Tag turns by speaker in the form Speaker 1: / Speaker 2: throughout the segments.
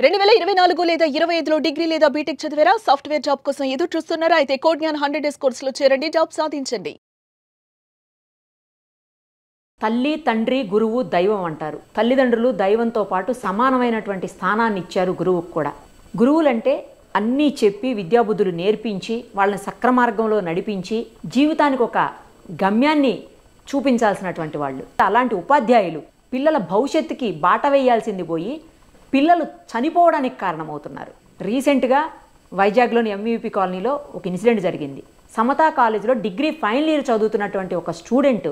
Speaker 1: 2024 లేదా 25లో డిగ్రీ లేదా బీటెక్ చదివారా? సాఫ్ట్‌వేర్ జాబ్ కోసం ఎదురు చూస్తున్నారా? అయితే కోడ్ జ్ఞాన్ 100 డేస్ కోర్సులో చేరండి, జాబ్ సాధించండి.
Speaker 2: తల్లి, తండ్రి, గురువు, దైవం అంటారు. తల్లిదండ్రులు దైవంతో పాటు సమానమైనటువంటి స్థానాన్ని ఇచ్చారు గురువుకు కూడా. గురువులంటే అన్నీ చెప్పి విద్యాబుద్ధులు నేర్పించి వాళ్ళని సక్రమార్గంలో నడిపించి జీవితానికి ఒక గమ్యాన్ని చూపించాల్సినటువంటి వాళ్ళు. అలాంటి ఉపాధ్యాయులు పిల్లల భవిష్యత్తుకి బాట వేయాల్సింది పోయి పిల్లలు చనిపోవడానికి కారణమవుతున్నారు. రీసెంట్గా వైజాగ్లోని ఎంవిపి కాలనీలో ఒక ఇన్సిడెంట్ జరిగింది. సమతా కాలేజీలో డిగ్రీ ఫైనల్ ఇయర్ చదువుతున్నటువంటి ఒక స్టూడెంట్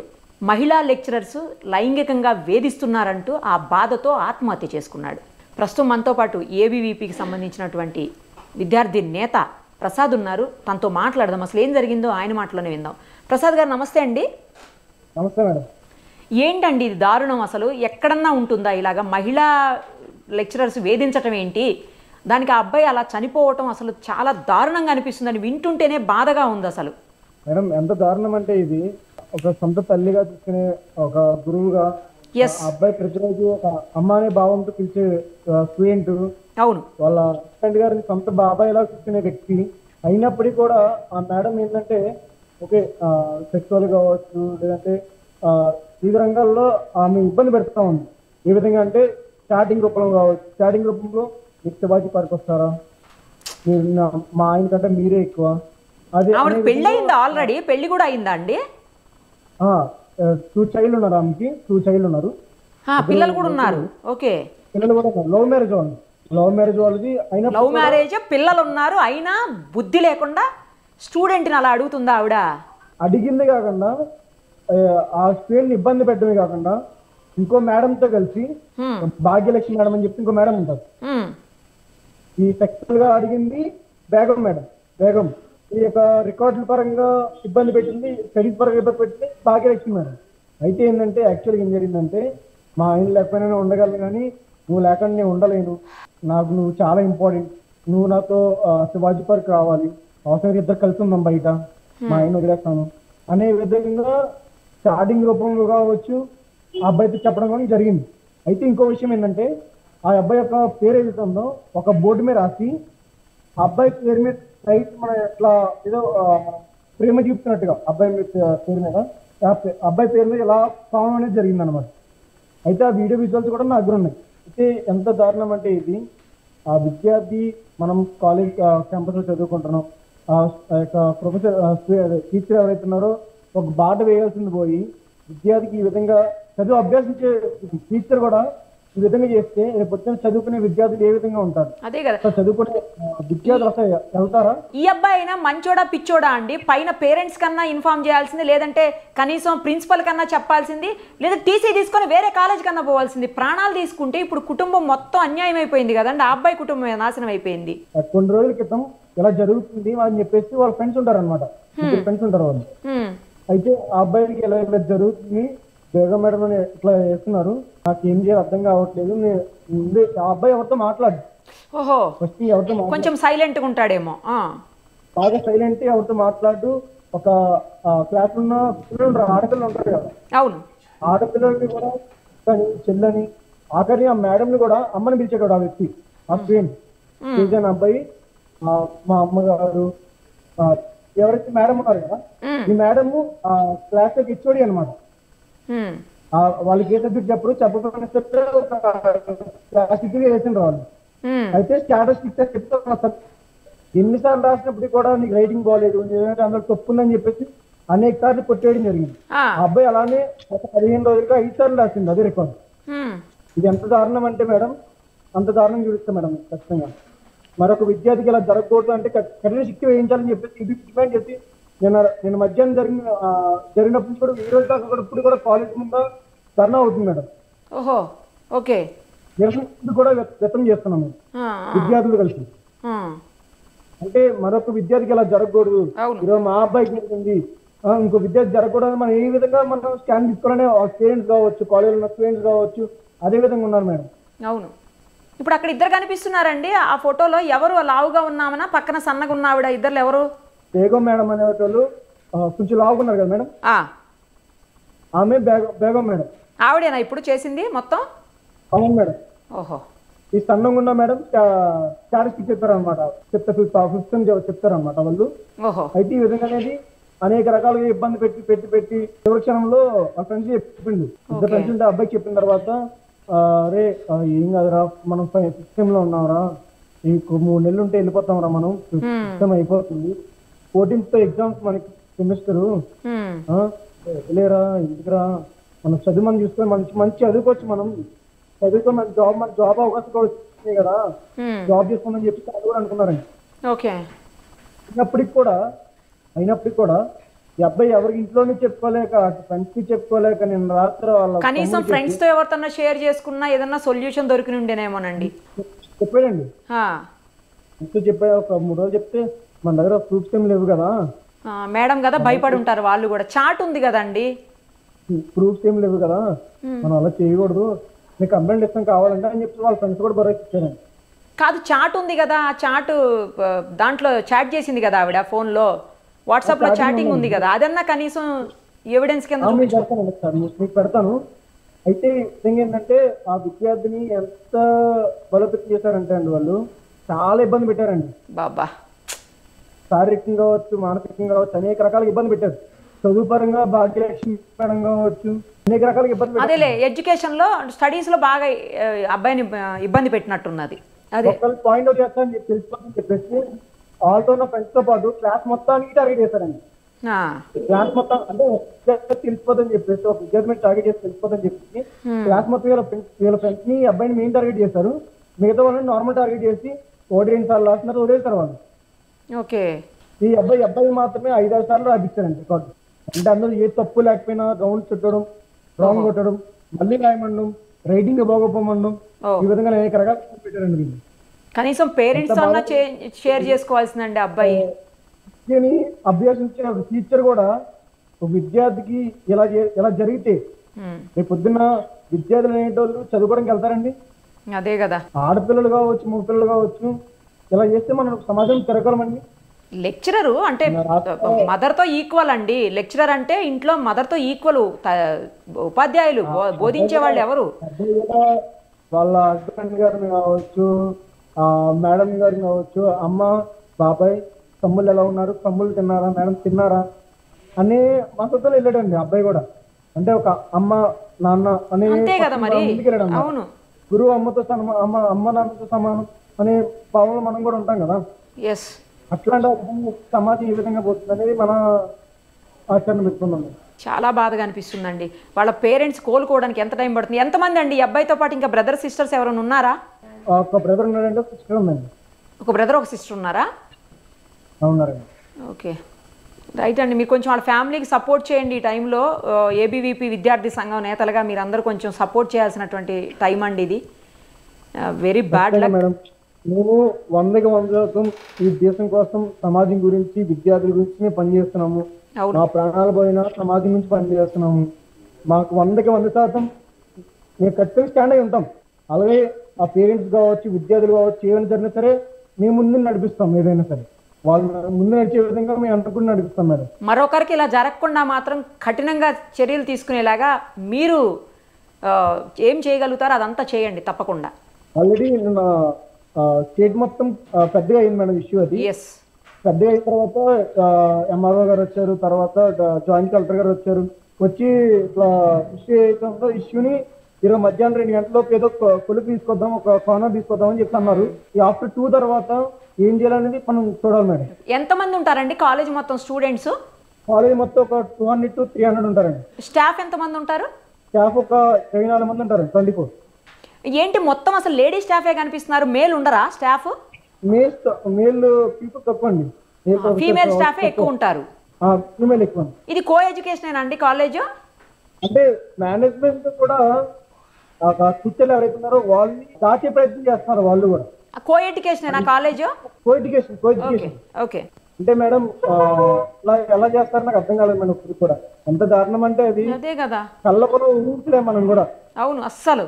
Speaker 2: మహిళా లెక్చరర్స్ లైంగికంగా వేధిస్తున్నారంటూ ఆ బాధతో ఆత్మహత్య చేసుకున్నాడు. ప్రస్తుతం మనతో పాటు ఏబీవీపీకి సంబంధించినటువంటి విద్యార్థి నేత ప్రసాద్ ఉన్నారు. తనతో మాట్లాడదాం, అసలు ఏం జరిగిందో ఆయన మాటలోనే విందాం. ప్రసాద్ గారు నమస్తే అండి.
Speaker 3: నమస్తే మేడం.
Speaker 2: ఏంటండి ఇది దారుణం? అసలు ఎక్కడన్నా ఉంటుందా ఇలాగా మహిళా లెక్చరర్స్ వేధించటం ఏంటి? దానికి ఆ అబ్బాయి అలా చనిపోవటం అసలు చాలా దారుణంగా అనిపిస్తుందని వింటుంటేనే బాధగా ఉంది అసలు.
Speaker 3: మేడం ఎంత దారుణం అంటే ఇది ఒక సొంత తల్లిగా చూసుకునే ఒక గురువుగా అబ్బాయి ప్రతిరోజు ఒక అమ్మ అనే భావంతో పిలిచే స్టూడెంట్,
Speaker 2: అవును, వాళ్ళ
Speaker 3: హస్బెండ్ గారిని సొంత బాబాయిలా చూసుకునే వ్యక్తి అయినప్పటికీ కూడా ఆ మేడం ఏంటంటే ఓకే సెక్సువల్ కావచ్చు లేదంటే వివిధ రంగాల్లో ఆమె ఇబ్బంది పెడతా ఉంది. ఏ విధంగా అంటే స్టార్టింగ్ రూపంలో కావచ్చు, స్టార్టింగ్ రూపంలో మీకు శివాజీ పార్క్ వస్తారా, మీరు మా ఆయన కంటే మీరే ఎక్కువ.
Speaker 2: అదే పెళ్లి అయిందా? ఆల్రెడీ పెళ్లి కూడా అయిందా అండి?
Speaker 3: 2 చైల్డ్ ఉన్నారు, ఆమెకి 2 చైల్డ్ ఉన్నారు,
Speaker 2: పిల్లలు కూడా ఉన్నారు. ఓకే,
Speaker 3: పిల్లలు కూడా ఉన్నారు. లవ్ మ్యారేజ్ వాళ్ళు, లవ్ మ్యారేజ్ వాళ్ళది అయినా
Speaker 2: లవ్ మ్యారేజ్, పిల్లలు ఉన్నారు, అయినా బుద్ధి లేకుండా స్టూడెంట్ని అలా అడుగుతుందా ఆవిడ?
Speaker 3: అడిగింది కాకుండా ఆ స్టూడెంట్ ఇబ్బంది పెట్టడమే కాకుండా ఇంకో మేడంతో కలిసి భాగ్యలక్ష్మి మేడం అని చెప్పి ఇంకో మేడం ఉంటారు. ఈ సెక్సువల్ గా అడిగింది బేగం మేడం. బేగం ఈ యొక్క రికార్డుల పరంగా ఇబ్బంది పెట్టింది, స్టడీస్ పరంగా ఇబ్బంది పెట్టింది భాగ్యలక్ష్మి మేడం. అయితే ఏంటంటే యాక్చువల్గా ఏం జరిగిందంటే మా ఆయన లేకపోయినా ఉండగలను కానీ నువ్వు లేకుండా నేను ఉండలేను, నాకు నువ్వు చాలా ఇంపార్టెంట్, నువ్వు నాతో శివాజీ పార్క్ రావాలి, అవసరం ఇద్దరు కలిసి ఉందాం బయట, మా ఆయన వదిలేస్తాను అనే విధంగా స్టార్టింగ్ రూపంలో కావచ్చు ఆ అబ్బాయితో చెప్పడం కానీ జరిగింది. అయితే ఇంకో విషయం ఏంటంటే ఆ అబ్బాయి యొక్క పేరు ఏదైతే ఉందో ఒక బోర్డు మీద రాసి ఆ అబ్బాయి పేరు మీద రైట్ మన ఇట్లా ఏదో ప్రేమ చూపుతున్నట్టుగా అబ్బాయి పేరు మీద అబ్బాయి పేరు మీద ఇలా సాంగ్ అనేది జరిగింది అనమాట. అయితే ఆ వీడియో విజువల్స్ కూడా నా దగ్గర ఉన్నాయి. అయితే ఎంత దారుణం అంటే ఇది ఆ విద్యార్థి మనం కాలేజ్ క్యాంపస్లో చదువుకుంటున్నాం, ఆ యొక్క ప్రొఫెసర్ టీచర్ ఎవరైతే ఉన్నారో ఒక బాట వేయాల్సింది పోయి విద్యార్థికి ఈ విధంగా చదువు అభ్యసించే టీచర్ కూడా ఈ విధంగా చేస్తే రేపు వచ్చిన చదువుకునే విద్యార్థులు ఏ విధంగా ఉంటారు?
Speaker 2: అదే కదా,
Speaker 3: చదువుకునే విద్యార్థులు అసలు వెళ్తారా?
Speaker 2: ఈ అబ్బాయి అయినా మంచోడా పిచ్చోడా అండి? పైన పేరెంట్స్ కన్నా ఇన్ఫార్మ్ చేయాల్సింది, లేదంటే కనీసం ప్రిన్సిపల్ కన్నా చెప్పాల్సింది, లేదా టీసీ తీసుకొని వేరే కాలేజ్ కన్నా పోవాల్సింది. ప్రాణాలు తీసుకుంటే ఇప్పుడు కుటుంబం మొత్తం అన్యాయం అయిపోయింది కదండి. ఆ అబ్బాయి కుటుంబం నాశనం అయిపోయింది.
Speaker 3: కొన్ని రోజుల క్రితం ఇలా జరుగుతుంది అని చెప్పేసి వాళ్ళ ఫ్రెండ్స్ ఉంటారు అనమాట, ఫ్రెండ్స్ ఉంటారు వాళ్ళు. అయితే ఆ అబ్బాయికి ఇలా ఇలా జరుగుతుంది, బేగం మేడం అని ఇట్లా చేస్తున్నారు, నాకు ఏం చేయాలి అర్థం కావట్లేదు, ఆ అబ్బాయి ఎవరితో మాట్లాడు,
Speaker 2: ఓహో కొంచెం సైలెంట్ గా ఉంటాడేమో,
Speaker 3: బాగా సైలెంట్ ఎవరితో మాట్లాడు. ఒక క్లాస్ ఉన్న పిల్లలు ఆడపిల్లలు ఉంటారు కదా, అవును, ఆడపిల్లల్ని కూడా చెల్లని ఆఖరి ఆ మేడంని కూడా అమ్మని పిలిచేవాడు ఆ వ్యక్తి, ఆ స్టూడెంట్ తేజన్ అబ్బాయి. మా అమ్మగారు ఎవరైతే మేడం ఉన్నారు కదా, ఈ మేడము క్లాస్ లోకి ఇచ్చోడి అనమాట. వాళ్ళకి ఏ సబ్జెక్ట్ చెప్పకపోయినా వేసిండ్రు వాళ్ళు. అయితే స్టాటస్ ఇచ్చారు చెప్తే ఎన్నిసార్లు రాసినప్పుడు కూడా నీకు రైటింగ్ బాగాలేదు, అందులో తప్పుందని చెప్పేసి అనేక సార్లు కొట్టేయడం జరిగింది. ఆ అబ్బాయి అలానే ఒక 15 రోజులుగా 5 సార్లు రాసింది అదే రికార్డు. ఇది ఎంత దారుణం అంటే మేడం, అంత దారుణం చూపిస్తాం మేడం. ఖచ్చితంగా మరొక విద్యార్థికి ఇలా జరగకూడదు అంటే కఠిన శిక్ష వేయించాలని చెప్పేసి ఇది డిమాండ్ చేసి నేను మధ్యాహ్నం జరిగినప్పుడు కూడా ఈ రోజు దాకా కూడా ఇప్పుడు కూడా కాలేజ్ ముందు ధర్నా అవుతుంది మేడం.
Speaker 2: ఓహో ఓకే,
Speaker 3: నిరసన కూడా వ్యక్తం చేస్తున్నాం విద్యార్థులు కలిసి. అంటే మరొక విద్యార్థికి ఇలా జరగకూడదు, ఈరోజు మా అబ్బాయికి జరిగింది ఇంకో విద్యార్థి జరగకూడదు, మనం ఏ విధంగా మనం స్టాండ్ తీసుకోవాలనే పేరెంట్స్ కావచ్చు, కాలేజీలో ఉన్న స్టూడెంట్స్ కావచ్చు అదే విధంగా ఉన్నారు మేడం.
Speaker 2: అవును, ఇప్పుడు అక్కడ ఇద్దరు కనిపిస్తున్నారండి ఆ ఫోటోలో. ఎవరు లావుగా ఉన్నామనా, పక్కన సన్నగా ఉన్నావిడ, ఇద్దరు ఎవరు?
Speaker 3: బేగం మేడం అనే వాళ్ళు కొంచెం లావుగా ఉన్నారు కదా మేడం, ఆమె బేగం మేడం.
Speaker 2: ఆవిడేనా ఇప్పుడు చేసింది మొత్తం?
Speaker 3: అవును మేడం.
Speaker 2: ఓహో
Speaker 3: ఈ సన్నంగా ఉన్న మేడం స్టాటిస్టిక్స్ చెప్తారనమాట, ఫిఫ్త్ చెప్తారనమాట వాళ్ళు.
Speaker 2: ఓహో.
Speaker 3: అయితే ఈ విధంగా అనేది అనేక రకాలుగా ఇబ్బంది పెట్టి చివరి క్షణంలో ఆ ఫ్రెండ్స్ చెప్పిండు. ఇద్దరు ఫ్రెండ్స్ ఉంటే అబ్బాయికి చెప్పిన తర్వాత అరే ఏం కాదురా మనం సిస్టమ్ లో ఉన్నాంరా, ఈ 3 నెలలు ఉంటే వెళ్ళిపోతాం రా, మనం సిస్టమ్ అయిపోతుంది, 14th తో ఎగ్జామ్స్ మనకి సెమిస్టర్, లేరా ఎందుకురా మనం చదువుమని చూసుకొని మంచి చదువుకోవచ్చు, మనం చదువుకో మన జాబ్ అవకాశం కూడా వచ్చినాయి కదా, జాబ్ చేసుకోమని చెప్పి అది కూడా అనుకున్నారండి.
Speaker 2: ఓకే.
Speaker 3: అయినప్పటికీ కూడా ఈ అబ్బాయి ఎవరికి ఇంట్లోనే చెప్పుకోలేక, ఫ్రెండ్స్ కి చెప్పుకోలేక, నేను రాత్రి వాళ్ళ
Speaker 2: కనీసం ఫ్రెండ్స్ తో ఎవరితో షేర్ చేసుకున్నా ఏదన్నా సొల్యూషన్ దొరికి ఉండేనేమోనండి.
Speaker 3: చెప్పాడండి. చెప్పా ఒక 3 రోజులు చెప్తే మన దగ్గర ప్రూఫ్స్ ఏం లేవు కదా
Speaker 2: మేడం కదా, భయపడి ఉంటారు వాళ్ళు కూడా. చాట్ ఉంది కదండి,
Speaker 3: ప్రూఫ్స్ ఏం లేవు కదా, మనం అలా చేయకూడదు, నీకు కంప్లైంట్ ఇస్తాం కావాలంటే అని చెప్పి వాళ్ళ ఫ్రెండ్స్ కూడా భరోసా ఇచ్చారండి.
Speaker 2: కాదు, చాట్ ఉంది కదా, ఆ చాట్ దాంట్లో చాట్ చేసింది కదా ఆవిడ ఫోన్లో, వాట్సాప్ లో చాటింగ్ ఉంది కదా, అదన్నా కనీసం ఎవిడెన్స్ కింద
Speaker 3: మీకు పెడతాను. అయితే విధంగా ఏంటంటే ఆ విద్యార్థిని ఎంత బలోపేతం చేశారంటే అండి, వాళ్ళు చాలా ఇబ్బంది పెట్టారండి.
Speaker 2: బాబా,
Speaker 3: శారీరకంగా కావచ్చు, మానసికంగా కావచ్చు, అనేక రకాలుగా ఇబ్బంది పెట్టారు. చదువు పరంగా భాగ్యలక్ష్మి పరంగా కావచ్చు, అనేక రకాలుగా ఇబ్బంది పెట్టారు.
Speaker 2: అదేలే, ఎడ్యుకేషన్ లో స్టడీస్ లో బాగా అబ్బాయిని ఇబ్బంది పెట్టినట్టున్నది. అదే
Speaker 3: పాయింట్ అవుట్ చేస్తానని తెలుసుకోవాలని చెప్పేసి వాళ్ళతో ఉన్న ఫ్రెండ్స్ తో పాటు క్లాస్ మొత్తానికి టార్గెట్ చేశారండి. క్లాస్ మొత్తం అంటే తెలిసిపోదని చెప్పేసి, ఒక విద్యార్థి టార్గెట్ చేసి తెలిసిపోదని చెప్పేసి క్లాస్ మొత్తం వీళ్ళ ఫ్రెండ్స్ ని అబ్బాయిని మెయిన్ టార్గెట్ చేశారు. మిగతా వాళ్ళని నార్మల్ టార్గెట్ చేసి 1-2 సార్లు రాస్తున్నారు, వదిలేస్తారు వాళ్ళు.
Speaker 2: ఓకే.
Speaker 3: ఈ అబ్బాయి మాత్రమే 5-6 సార్లు రాపించారండి రికార్డు. అంటే అందులో ఏ తప్పు లేకపోయినా రౌండ్ చుట్టడం, రాంగ్ కొట్టడం, మళ్ళీ రాయమండం, రైటింగ్ బాగోపోమండం, ఈ విధంగా అనేక రకాలు పెట్టారండి వీళ్ళు.
Speaker 2: కనీసం పేరెంట్స్ అన్నా షేర్ చేసుకోవాల్సిందండి అబ్బాయి.
Speaker 3: అభ్యసించిన టీచర్ కూడా విద్యార్థికి ఇలా జరిగితే రేపు పొద్దున్న విద్యార్థులు అనేటోళ్ళు చదువుకోవడానికి వెళ్తారండి.
Speaker 2: అదే కదా,
Speaker 3: ఆడపిల్లలు కావచ్చు, మగ పిల్లలు కావచ్చు, ఇలా చేస్తే మనం సమాజం తిరగలమండి.
Speaker 2: లెక్చరరు అంటే మదర్ తో ఈక్వల్ అండి. లెక్చరర్ అంటే ఇంట్లో మదర్ తో ఈక్వల్. ఉపాధ్యాయులు బోధించే వాళ్ళు ఎవరు?
Speaker 3: వాళ్ళ హస్బెండ్ గారిని కావచ్చు, మేడం గారిని కావచ్చు, అమ్మ బాబాయ్ తమ్ముళ్ళు ఎలా ఉన్నారు, తమ్ముళ్ళు తిన్నారా, మేడం తిన్నారా అనే మద్దతులు వెళ్ళాడండి అబ్బాయి కూడా. అంటే ఒక అమ్మ నాన్న అనే
Speaker 2: అవును,
Speaker 3: గురువు అమ్మతో అమ్మ నాన్నతో సమానం అనే భావంలో మనం కూడా ఉంటాం కదా. అట్లాంటి సమాజం ఈ విధంగా పోతుంది అనేది మన ఆచరణ పెట్టుకున్నాం.
Speaker 2: చాలా బాధగా అనిపిస్తుందండి. వాళ్ళ పేరెంట్స్ కోలుకోవడానికి ఎంత టైం పడుతుంది? ఎంతమంది అండి ఈ అబ్బాయితో పాటు? ఇంకా బ్రదర్ సిస్టర్స్ ఎవరైనా ఉన్నారా?
Speaker 3: ఒక బ్రదర్ ఉన్నాడంటే, సిస్టర్ ఉందండి.
Speaker 2: ఒక బ్రదర్ ఒక సిస్టర్ ఉన్నారా?
Speaker 3: అవునారండి.
Speaker 2: ఓకే, రైట్ అండి. మీరు కొంచెం వాళ్ళ ఫ్యామిలీకి సపోర్ట్ చేయండి. ఈ టైంలో ఏబీవీపీ విద్యార్థి సంఘం నేతలుగా మీరు అందరూ కొంచెం సపోర్ట్ చేయాల్సినటువంటి టైం అండి ఇది. Very bad luck
Speaker 3: madam. మేము 100% ఈ దేశం కోసం, సమాజం గురించి, విద్యార్థుల గురించి పనిచేస్తున్నాము. మా ప్రాణాలు పోయినా సమాజం గురించి పనిచేస్తున్నాము. మాకు 100% మేము ఖచ్చితంగా స్టాండ్ అయి ఉంటాం. అలాగే ఆ పేరెంట్స్ కావచ్చు, విద్యార్థులు కావచ్చు, ఏమైనా జరిగినా సరే మేము ముందు నడిపిస్తాం. ఏదైనా సరే వాళ్ళు ముందు నడిచే విధంగా మేము అనుకుని నడిపిస్తాం మేడం.
Speaker 2: మరొకరికి ఇలా జరగకుండా మాత్రం కఠినంగా చర్యలు తీసుకునేలాగా మీరు ఏం చేయగలుగుతారో అదంతా చేయండి తప్పకుండా.
Speaker 3: ఆల్రెడీ నిన్న స్టేట్ మొత్తం పెద్దగా అయింది మేడం ఇష్యూ. అది పెద్దగా అయిన తర్వాత ఎంఆర్ఓ గారు వచ్చారు, తర్వాత జాయింట్ కలెక్టర్ గారు వచ్చారు. వచ్చి ఇట్లా ఇష్యూని ఈరోజు మధ్యాహ్నం 2 గంటలలోపు ఏదో కొలుపు తీసుకొద్దాం, ఒక కార్నర్ తీసుకొద్దాం అని చెప్పి అన్నారు. ఈ ఆఫ్టర్ 2 తర్వాత ఏం చేయాలనేది మనం చూడాలి మేడం.
Speaker 2: ఎంతమంది ఉంటారండి కాలేజ్ మొత్తం స్టూడెంట్స్?
Speaker 3: కాలేజ్ మొత్తం ఒక 200 to 300 ఉంటారండి.
Speaker 2: స్టాఫ్ ఎంతమంది ఉంటారు?
Speaker 3: స్టాఫ్ ఒక 24 మంది ఉంటారండి. 24.
Speaker 2: ఏంటి మొత్తం అసలు లేడీ స్టాఫే కనిపిస్తున్నారు, మేల్ ఉండరా స్టాఫ్?
Speaker 3: మేల్ పీపుల్ తక్కువ అండి,
Speaker 2: ఫీమేల్ స్టాఫే ఎక్కువ ఉంటారు.
Speaker 3: ఫీమేల్ ఎక్కువ.
Speaker 2: ఇది కో ఎడ్యుకేషన్ అండి కాలేజ్?
Speaker 3: అంటే మేనేజ్మెంట్ కూడా టీచర్లు ఎవరైతే ఉన్నారో వాళ్ళు దాచే ప్రయత్నం చేస్తున్నారు. వాళ్ళు కూడా
Speaker 2: co education college?
Speaker 3: Co education.
Speaker 2: Okay.
Speaker 3: అంటే మేడం ఎలా చేస్తారు నాకు అర్థం కాలేదు మేడం. ఇప్పుడు కూడా ఎంత దారుణం అంటే అది.
Speaker 2: అదే కదా,
Speaker 3: కళ్ళపలో ఊహించలే మనం కూడా.
Speaker 2: అవును, అస్సలు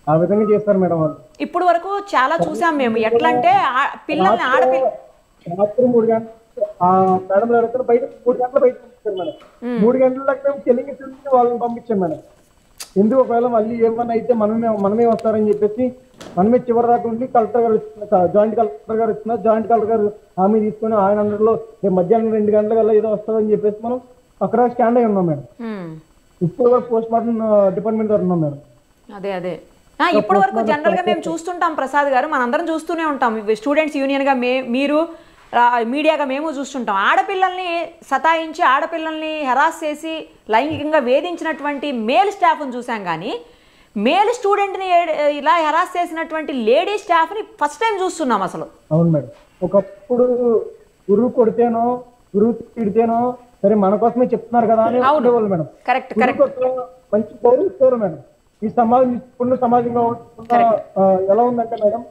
Speaker 3: ఆ విధంగా చేస్తారు మేడం వాళ్ళు.
Speaker 2: ఇప్పుడు వరకు చాలా చూసాం మేము. ఎట్లా అంటే పిల్లల్ని
Speaker 3: రాత్రి 3 గంటలు మేడం ఎవరైతే బయట 3 గంటలు బయట పంపించారు మేడం. 3 గంటల దాకా చెల్లింగి వాళ్ళని పంపించాం మేడం. ఎందుకు ఒకవేళ మళ్ళీ ఏమన్నా అయితే మనమే వస్తారని చెప్పేసి మనమే చివరి దాకా ఉండి కలెక్టర్ గారు జాయింట్ కలెక్టర్ గారు వచ్చిన జాయింట్ కలెక్టర్ గారు హామీ తీసుకొని ఆయన అందరిలో మధ్యాహ్నం 2 గంటల కల్లా ఏదో వస్తుందని చెప్పేసి మనం అక్కడ స్టాండ్ అయి ఉన్నాం మేడం. ఇప్పుడు కూడా పోస్ట్ మార్టం డిపార్ట్మెంట్ గారు ఉన్నాం మేడం.
Speaker 2: అదే ఇప్పటి వరకు జనరల్ గా మేము చూస్తుంటాం ప్రసాద్ గారు, మనందరం చూస్తూనే ఉంటాం. స్టూడెంట్స్ యూనియన్ గా మీరు మీడియాగా మేము చూస్తుంటాం. ఆడపిల్లల్ని సతాయించి ఆడపిల్లల్ని హెరాస్ చేసి లైంగికంగా వేధించినటువంటి మేల్ స్టాఫ్ని చూసాం, కానీ మేల్ స్టూడెంట్ని ఇలా హెరాస్ చేసినటువంటి లేడీ స్టాఫ్ని ఫస్ట్ టైం చూస్తున్నాం అసలు.
Speaker 3: అవును మేడం. ఒకప్పుడు గురువు కొడితేనో గురువు తిడితేనో సరే మన కోసమే చెప్తున్నారు కదా అని ఉండేవాళ్ళు మేడం.
Speaker 2: కరెక్ట్
Speaker 3: మంచి పౌరులు ఇస్తారు మేడం. ఈ సమాజం ఇప్పుడు సమాజంగా ఎలా ఉందంటే మేడం,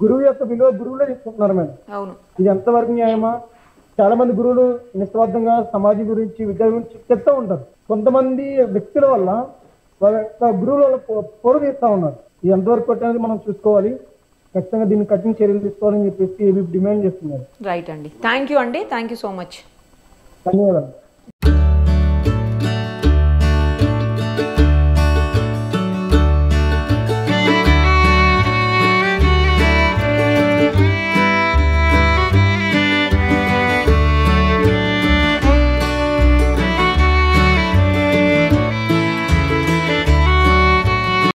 Speaker 3: గురువు యొక్క విలువ గురువులే తీసుకుంటున్నారు మేడం. ఇది ఎంతవరకు న్యాయమా? చాలా మంది గురువులు నిస్వార్థంగా సమాజం గురించి విద్య గురించి చెప్తూ ఉంటారు. కొంతమంది వ్యక్తుల వల్ల వాళ్ళ యొక్క గురువుల పొరు తీస్తూ ఉన్నారు. ఇది ఎంతవరకు అనేది మనం చూసుకోవాలి. ఖచ్చితంగా దీన్ని కఠిన చర్యలు తీసుకోవాలని చెప్పేసి డిమాండ్ చేస్తున్నారు.
Speaker 2: రైట్ అండి. Thank you so much.
Speaker 3: ధన్యవాదాలు.